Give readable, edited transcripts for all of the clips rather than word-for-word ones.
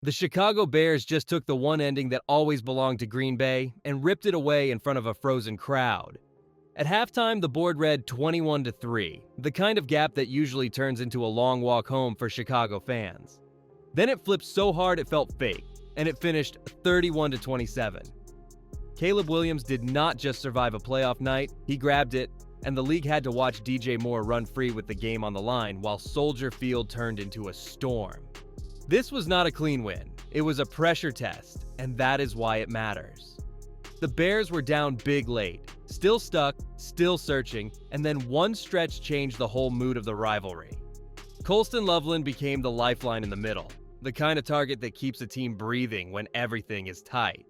The Chicago Bears just took the one ending that always belonged to Green Bay and ripped it away in front of a frozen crowd. At halftime, the board read 21-3, the kind of gap that usually turns into a long walk home for Chicago fans. Then it flipped so hard it felt fake, and it finished 31-27. Caleb Williams did not just survive a playoff night, he grabbed it, and the league had to watch DJ Moore run free with the game on the line while Soldier Field turned into a storm. This was not a clean win, it was a pressure test, and that is why it matters. The Bears were down big late, still stuck, still searching, and then one stretch changed the whole mood of the rivalry. Colston Loveland became the lifeline in the middle, the kind of target that keeps a team breathing when everything is tight.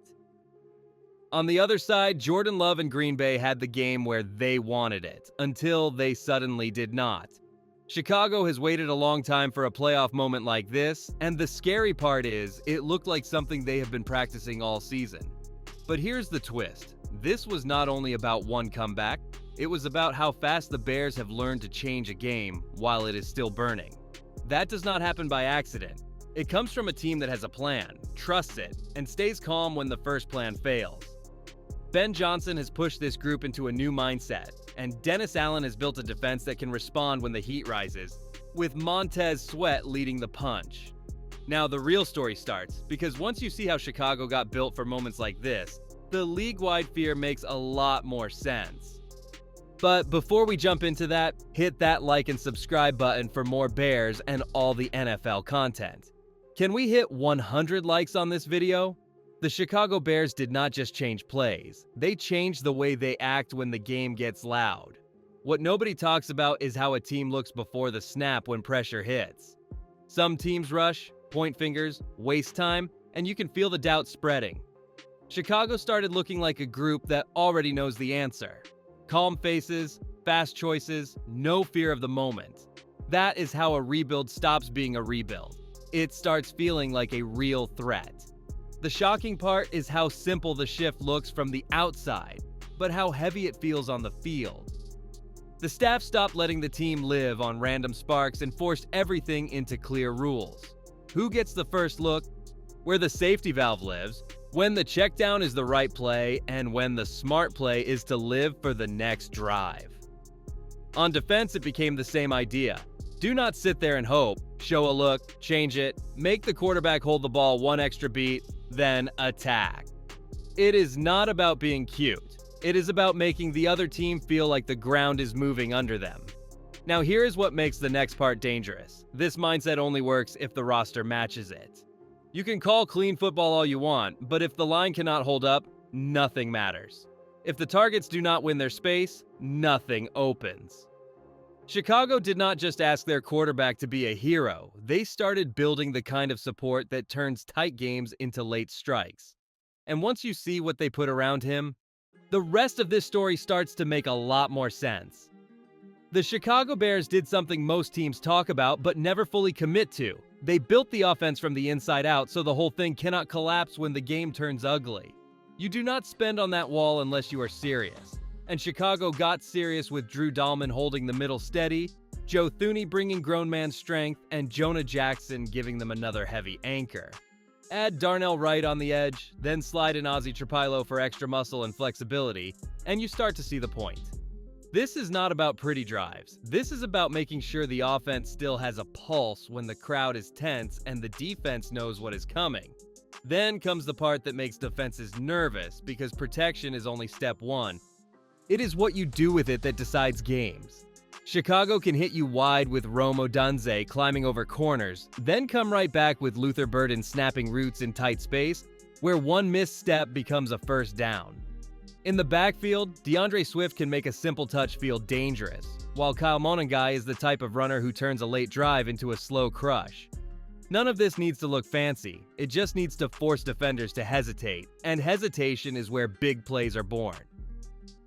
On the other side, Jordan Love and Green Bay had the game where they wanted it, until they suddenly did not. Chicago has waited a long time for a playoff moment like this, and the scary part is, it looked like something they have been practicing all season. But here's the twist. This was not only about one comeback, it was about how fast the Bears have learned to change a game while it is still burning. That does not happen by accident. It comes from a team that has a plan, trusts it, and stays calm when the first plan fails. Ben Johnson has pushed this group into a new mindset, and Dennis Allen has built a defense that can respond when the heat rises, with Montez Sweat leading the punch. Now the real story starts, because once you see how Chicago got built for moments like this, the league-wide fear makes a lot more sense. But before we jump into that, hit that like and subscribe button for more Bears and all the NFL content. Can we hit 100 likes on this video? The Chicago Bears did not just change plays, they changed the way they act when the game gets loud. What nobody talks about is how a team looks before the snap when pressure hits. Some teams rush, point fingers, waste time, and you can feel the doubt spreading. Chicago started looking like a group that already knows the answer. Calm faces, fast choices, no fear of the moment. That is how a rebuild stops being a rebuild. It starts feeling like a real threat. The shocking part is how simple the shift looks from the outside, but how heavy it feels on the field. The staff stopped letting the team live on random sparks and forced everything into clear rules. Who gets the first look, where the safety valve lives, when the check down is the right play, and when the smart play is to live for the next drive. On defense, it became the same idea. Do not sit there and hope, show a look, change it, make the quarterback hold the ball one extra beat, then attack. It is not about being cute. It is about making the other team feel like the ground is moving under them. Now here is what makes the next part dangerous. This mindset only works if the roster matches it. You can call clean football all you want, but if the line cannot hold up, nothing matters. If the targets do not win their space, nothing opens. Chicago did not just ask their quarterback to be a hero, they started building the kind of support that turns tight games into late strikes. And once you see what they put around him, the rest of this story starts to make a lot more sense. The Chicago Bears did something most teams talk about but never fully commit to. They built the offense from the inside out so the whole thing cannot collapse when the game turns ugly. You do not spend on that wall unless you are serious. And Chicago got serious with Drew Dahlman holding the middle steady, Joe Thuney bringing grown man strength, and Jonah Jackson giving them another heavy anchor. Add Darnell Wright on the edge, then slide in Ozzie Trapilo for extra muscle and flexibility, and you start to see the point. This is not about pretty drives. This is about making sure the offense still has a pulse when the crowd is tense and the defense knows what is coming. Then comes the part that makes defenses nervous, because protection is only step one. It is what you do with it that decides games. Chicago can hit you wide with Rome Odunze climbing over corners, then come right back with Luther Burden snapping routes in tight space, where one misstep becomes a first down. In the backfield, DeAndre Swift can make a simple touch feel dangerous, while Kyle Monangai is the type of runner who turns a late drive into a slow crush. None of this needs to look fancy, it just needs to force defenders to hesitate, and hesitation is where big plays are born.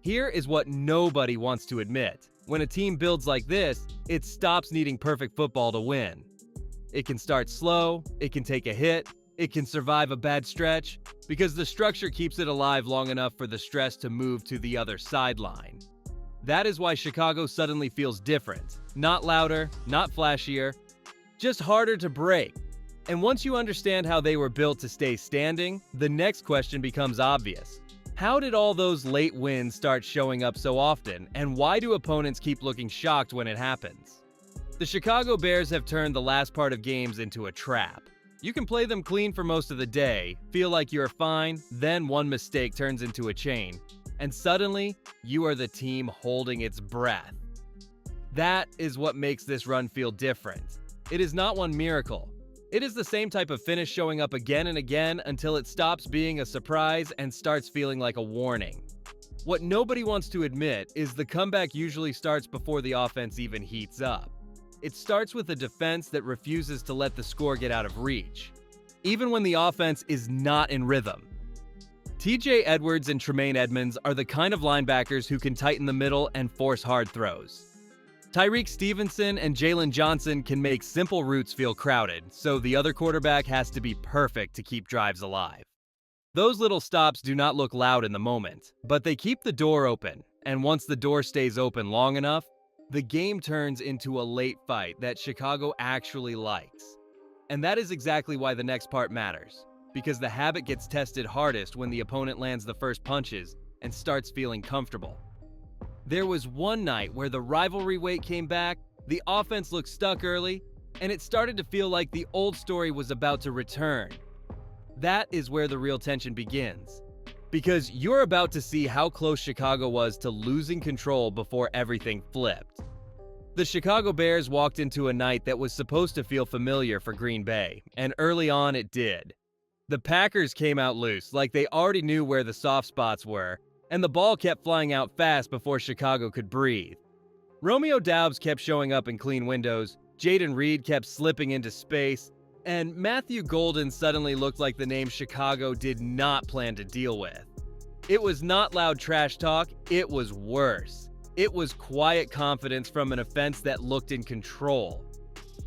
Here is what nobody wants to admit. When a team builds like this, it stops needing perfect football to win. It can start slow, it can take a hit, it can survive a bad stretch, because the structure keeps it alive long enough for the stress to move to the other sideline. That is why Chicago suddenly feels different. Not louder, not flashier, just harder to break. And once you understand how they were built to stay standing, the next question becomes obvious. How did all those late wins start showing up so often, and why do opponents keep looking shocked when it happens? The Chicago Bears have turned the last part of games into a trap. You can play them clean for most of the day, feel like you're fine, then one mistake turns into a chain, and suddenly, you are the team holding its breath. That is what makes this run feel different. It is not one miracle. It is the same type of finish showing up again and again until it stops being a surprise and starts feeling like a warning. What nobody wants to admit is the comeback usually starts before the offense even heats up. It starts with a defense that refuses to let the score get out of reach, even when the offense is not in rhythm. TJ Edwards and Tremaine Edmonds are the kind of linebackers who can tighten the middle and force hard throws. Tyreek Stevenson and Jalen Johnson can make simple routes feel crowded, so the other quarterback has to be perfect to keep drives alive. Those little stops do not look loud in the moment, but they keep the door open, and once the door stays open long enough, the game turns into a late fight that Chicago actually likes. And that is exactly why the next part matters, because the habit gets tested hardest when the opponent lands the first punches and starts feeling comfortable. There was one night where the rivalry weight came back, the offense looked stuck early, and it started to feel like the old story was about to return. That is where the real tension begins. Because you're about to see how close Chicago was to losing control before everything flipped. The Chicago Bears walked into a night that was supposed to feel familiar for Green Bay, and early on it did. The Packers came out loose, like they already knew where the soft spots were, and the ball kept flying out fast before Chicago could breathe. Romeo Doubs kept showing up in clean windows, Jaden Reed kept slipping into space, and Matthew Golden suddenly looked like the name Chicago did not plan to deal with. It was not loud trash talk, it was worse. It was quiet confidence from an offense that looked in control.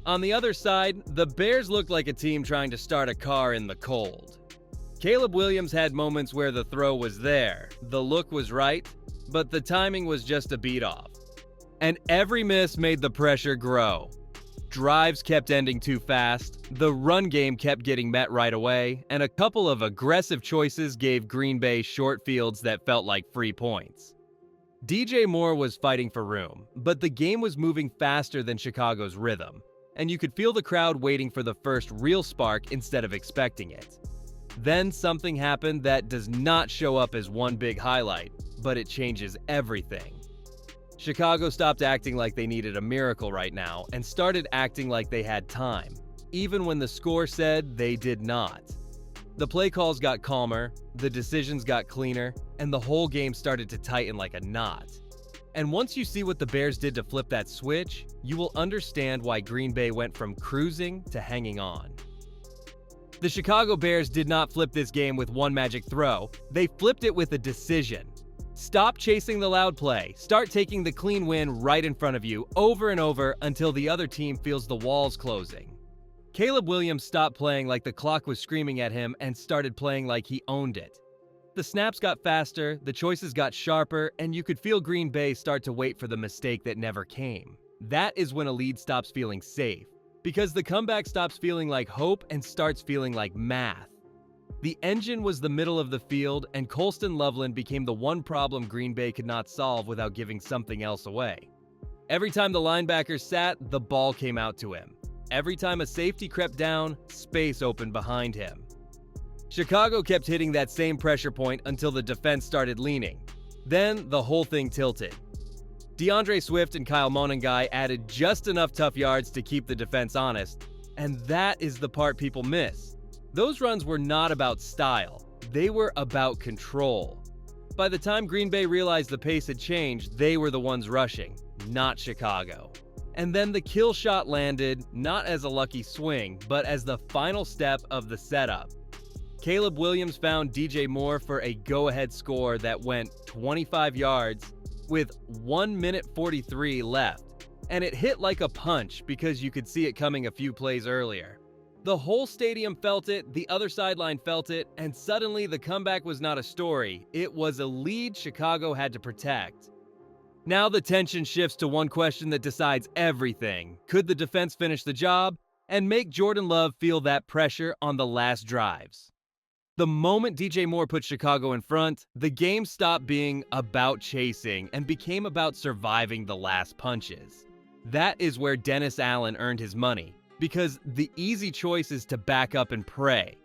On the other side, the Bears looked like a team trying to start a car in the cold. Caleb Williams had moments where the throw was there, the look was right, but the timing was just a beat off. And every miss made the pressure grow. Drives kept ending too fast, the run game kept getting met right away, and a couple of aggressive choices gave Green Bay short fields that felt like free points. DJ Moore was fighting for room, but the game was moving faster than Chicago's rhythm, and you could feel the crowd waiting for the first real spark instead of expecting it. Then something happened that does not show up as one big highlight, but it changes everything. Chicago stopped acting like they needed a miracle right now and started acting like they had time, even when the score said they did not. The play calls got calmer, the decisions got cleaner, and the whole game started to tighten like a knot. And once you see what the Bears did to flip that switch, you will understand why Green Bay went from cruising to hanging on. The Chicago Bears did not flip this game with one magic throw, they flipped it with a decision. Stop chasing the loud play. Start taking the clean win right in front of you over and over until the other team feels the walls closing. Caleb Williams stopped playing like the clock was screaming at him and started playing like he owned it. The snaps got faster, the choices got sharper, and you could feel Green Bay start to wait for the mistake that never came. That is when a lead stops feeling safe, because the comeback stops feeling like hope and starts feeling like math. The engine was the middle of the field, and Colston Loveland became the one problem Green Bay could not solve without giving something else away. Every time the linebacker sat, the ball came out to him. Every time a safety crept down, space opened behind him. Chicago kept hitting that same pressure point until the defense started leaning. Then the whole thing tilted. DeAndre Swift and Kyle Monangai added just enough tough yards to keep the defense honest, and that is the part people miss. Those runs were not about style, they were about control. By the time Green Bay realized the pace had changed, they were the ones rushing, not Chicago. And then the kill shot landed, not as a lucky swing, but as the final step of the setup. Caleb Williams found DJ Moore for a go-ahead score that went 25 yards with 1 minute 43 left, and it hit like a punch because you could see it coming a few plays earlier. The whole stadium felt it, the other sideline felt it, and suddenly the comeback was not a story, it was a lead Chicago had to protect. Now the tension shifts to one question that decides everything. Could the defense finish the job? and make Jordan Love feel that pressure on the last drives. The moment DJ Moore put Chicago in front, the game stopped being about chasing and became about surviving the last punches. That is where Dennis Allen earned his money, because the easy choice is to back up and pray.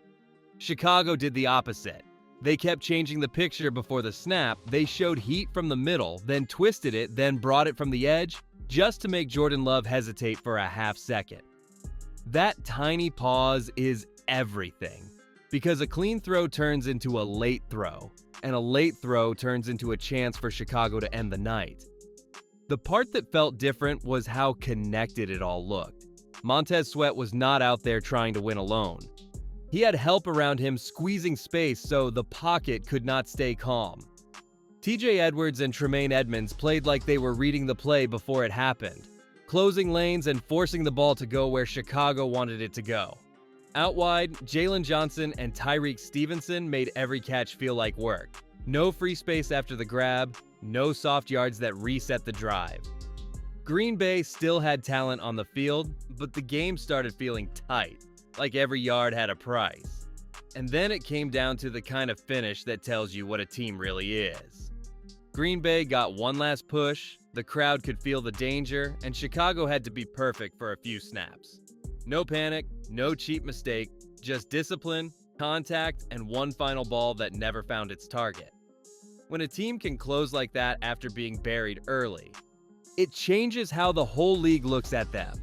Chicago did the opposite. They kept changing the picture before the snap. They showed heat from the middle, then twisted it, then brought it from the edge, just to make Jordan Love hesitate for a half second. That tiny pause is everything, because a clean throw turns into a late throw, and a late throw turns into a chance for Chicago to end the night. The part that felt different was how connected it all looked. Montez Sweat was not out there trying to win alone. He had help around him squeezing space so the pocket could not stay calm. TJ Edwards and Tremaine Edmonds played like they were reading the play before it happened, closing lanes and forcing the ball to go where Chicago wanted it to go. Out wide, Jalen Johnson and Tyreek Stevenson made every catch feel like work. No free space after the grab, no soft yards that reset the drive. Green Bay still had talent on the field, but the game started feeling tight, like every yard had a price. And then it came down to the kind of finish that tells you what a team really is. Green Bay got one last push, the crowd could feel the danger, and Chicago had to be perfect for a few snaps. No panic, no cheap mistake, just discipline, contact, and one final ball that never found its target. When a team can close like that after being buried early, it changes how the whole league looks at them.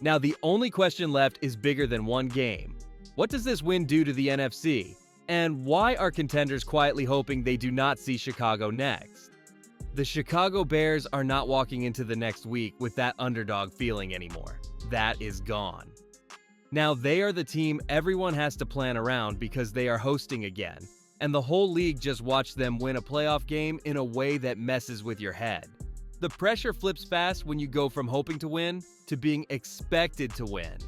Now, the only question left is bigger than one game. What does this win do to the NFC? And why are contenders quietly hoping they do not see Chicago next? The Chicago Bears are not walking into the next week with that underdog feeling anymore. That is gone. Now they are the team everyone has to plan around because they are hosting again, and the whole league just watched them win a playoff game in a way that messes with your head. The pressure flips fast when you go from hoping to win to being expected to win.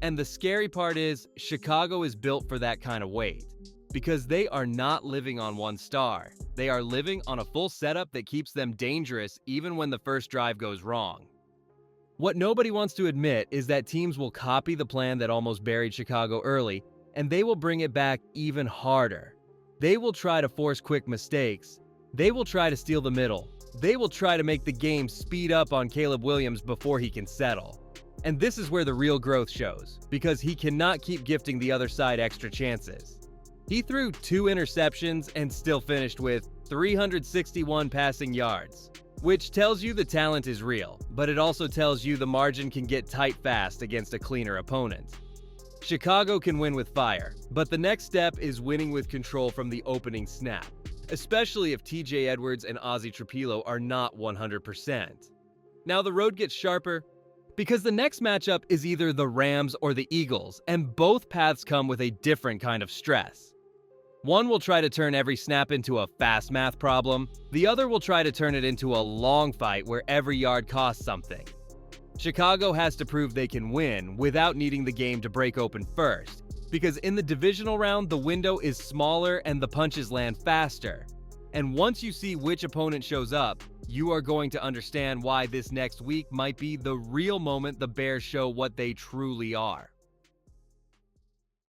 And the scary part is, Chicago is built for that kind of weight, because they are not living on one star. They are living on a full setup that keeps them dangerous even when the first drive goes wrong. What nobody wants to admit is that teams will copy the plan that almost buried Chicago early, and they will bring it back even harder. They will try to force quick mistakes. They will try to steal the middle. They will try to make the game speed up on Caleb Williams before he can settle. And this is where the real growth shows, because he cannot keep gifting the other side extra chances. He threw 2 interceptions and still finished with 361 passing yards, which tells you the talent is real, but it also tells you the margin can get tight fast against a cleaner opponent. Chicago can win with fire, but the next step is winning with control from the opening snap, especially if TJ Edwards and Ozzie Trapilo are not 100%. Now the road gets sharper, because the next matchup is either the Rams or the Eagles, and both paths come with a different kind of stress. One will try to turn every snap into a fast math problem. The other will try to turn it into a long fight where every yard costs something. Chicago has to prove they can win without needing the game to break open first, because in the divisional round, the window is smaller and the punches land faster. And once you see which opponent shows up, you are going to understand why this next week might be the real moment the Bears show what they truly are.